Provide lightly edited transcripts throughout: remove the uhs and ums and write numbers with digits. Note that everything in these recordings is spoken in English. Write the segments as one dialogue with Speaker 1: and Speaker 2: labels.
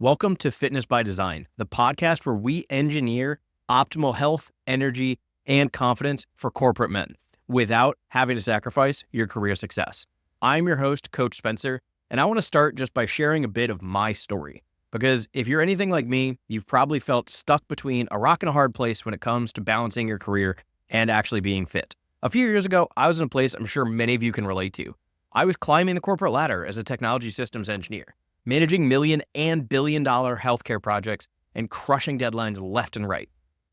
Speaker 1: Welcome to Fitness by Design, the podcast where we engineer optimal health, energy, and confidence for corporate men without having to sacrifice your career success. I'm your host, Coach Spencer, and I want to start just by sharing a bit of my story. Because if you're anything like me, you've probably felt stuck between a rock and a hard place when it comes to balancing your career and actually being fit. A few years ago, I was in a place I'm sure many of you can relate to. I was climbing the corporate ladder as a technology systems engineer, managing million and billion-dollar healthcare projects and crushing deadlines left and right.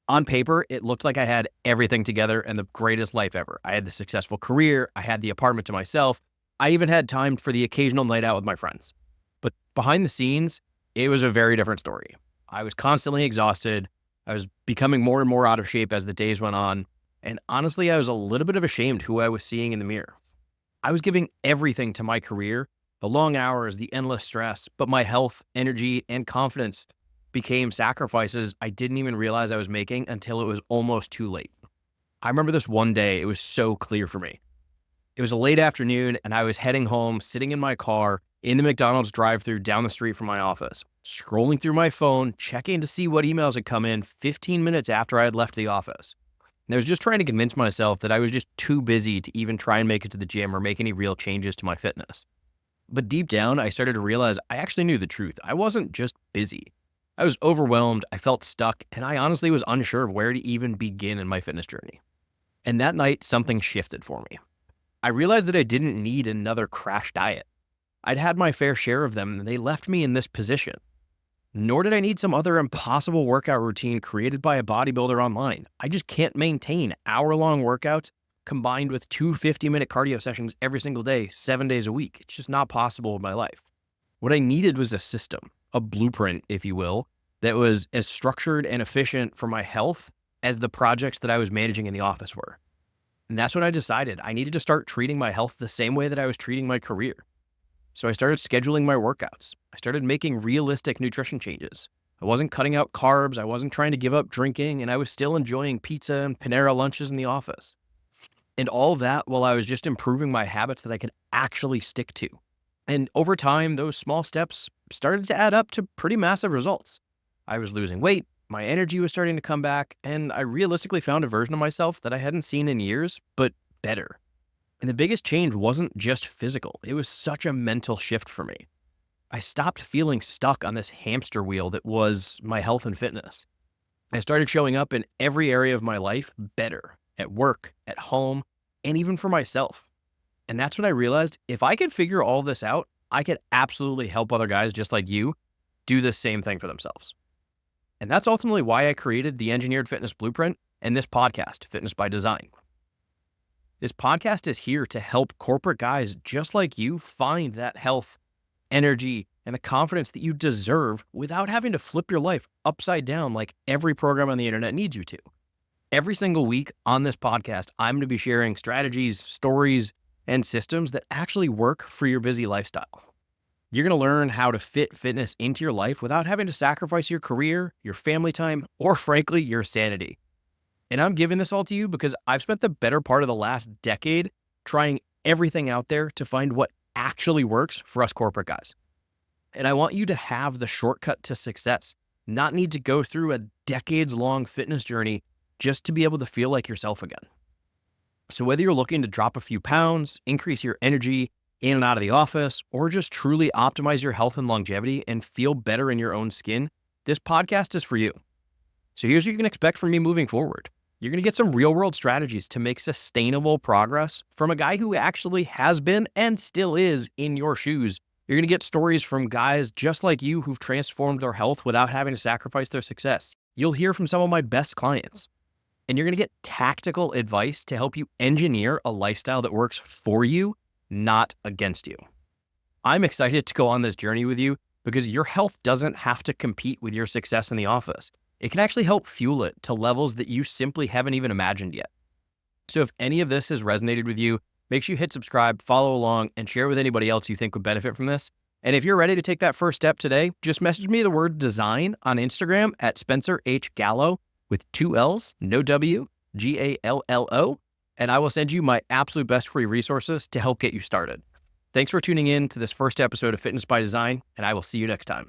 Speaker 1: On paper, it looked like I had everything together and the greatest life ever. I had the successful career, I had the apartment to myself, I even had time for the occasional night out with my friends. But behind the scenes, it was a very different story. I was constantly exhausted, I was becoming more and more out of shape as the days went on, and honestly, I was a little bit of ashamed who I was seeing in the mirror. I was giving everything to my career, the long hours, the endless stress, but my health, energy, and confidence became sacrifices I didn't even realize I was making until it was almost too late. I remember this one day, it was so clear for me. It was a late afternoon and I was heading home, sitting in my car in the McDonald's drive-thru down the street from my office, scrolling through my phone, checking to see what emails had come in 15 minutes after I had left the office. And I was just trying to convince myself that I was just too busy to even try and make it to the gym or make any real changes to my fitness. But deep down, I started to realize I actually knew the truth. I wasn't just busy. I was overwhelmed, I felt stuck, and I honestly was unsure of where to even begin in my fitness journey. And that night, something shifted for me. I realized that I didn't need another crash diet. I'd had my fair share of them, and they left me in this position. Nor did I need some other impossible workout routine created by a bodybuilder online. I just can't maintain hour-long workouts combined with two 50-minute cardio sessions every single day, 7 days a week. It's just not possible in my life. What I needed was a system, a blueprint, if you will, that was as structured and efficient for my health as the projects that I was managing in the office were. And that's when I decided I needed to start treating my health the same way that I was treating my career. So I started scheduling my workouts. I started making realistic nutrition changes. I wasn't cutting out carbs, I wasn't trying to give up drinking, and I was still enjoying pizza and Panera lunches in the office. And all of that while I was just improving my habits that I could actually stick to. And over time, those small steps started to add up to pretty massive results. I was losing weight, my energy was starting to come back, and I realistically found a version of myself that I hadn't seen in years, but better. And the biggest change wasn't just physical, it was such a mental shift for me. I stopped feeling stuck on this hamster wheel that was my health and fitness. I started showing up in every area of my life better, at work, at home, and even for myself. And that's when I realized if I could figure all this out, I could absolutely help other guys just like you do the same thing for themselves. And that's ultimately why I created the Engineered Fitness Blueprint and this podcast, Fitness by Design. This podcast is here to help corporate guys just like you find that health, energy, and the confidence that you deserve without having to flip your life upside down like every program on the internet needs you to. Every single week on this podcast, I'm going to be sharing strategies, stories, and systems that actually work for your busy lifestyle. You're going to learn how to fit fitness into your life without having to sacrifice your career, your family time, or frankly, your sanity. And I'm giving this all to you because I've spent the better part of the last decade trying everything out there to find what actually works for us corporate guys. And I want you to have the shortcut to success, not need to go through a decades-long fitness journey just to be able to feel like yourself again. So whether you're looking to drop a few pounds, increase your energy in and out of the office, or just truly optimize your health and longevity and feel better in your own skin, this podcast is for you. So here's what you can expect from me moving forward. You're going to get some real-world strategies to make sustainable progress from a guy who actually has been and still is in your shoes. You're going to get stories from guys just like you who've transformed their health without having to sacrifice their success. You'll hear from some of my best clients. And you're going to get tactical advice to help you engineer a lifestyle that works for you, not against you. I'm excited to go on this journey with you because your health doesn't have to compete with your success in the office. It can actually help fuel it to levels that you simply haven't even imagined yet. So if any of this has resonated with you, make sure you hit subscribe, follow along, and share with anybody else you think would benefit from this. And if you're ready to take that first step today, just message me the word design on Instagram at Spencer H. Gallo with 2 L's, no W, Gallo, and I will send you my absolute best free resources to help get you started. Thanks for tuning in to this first episode of Fitness by Design, and I will see you next time.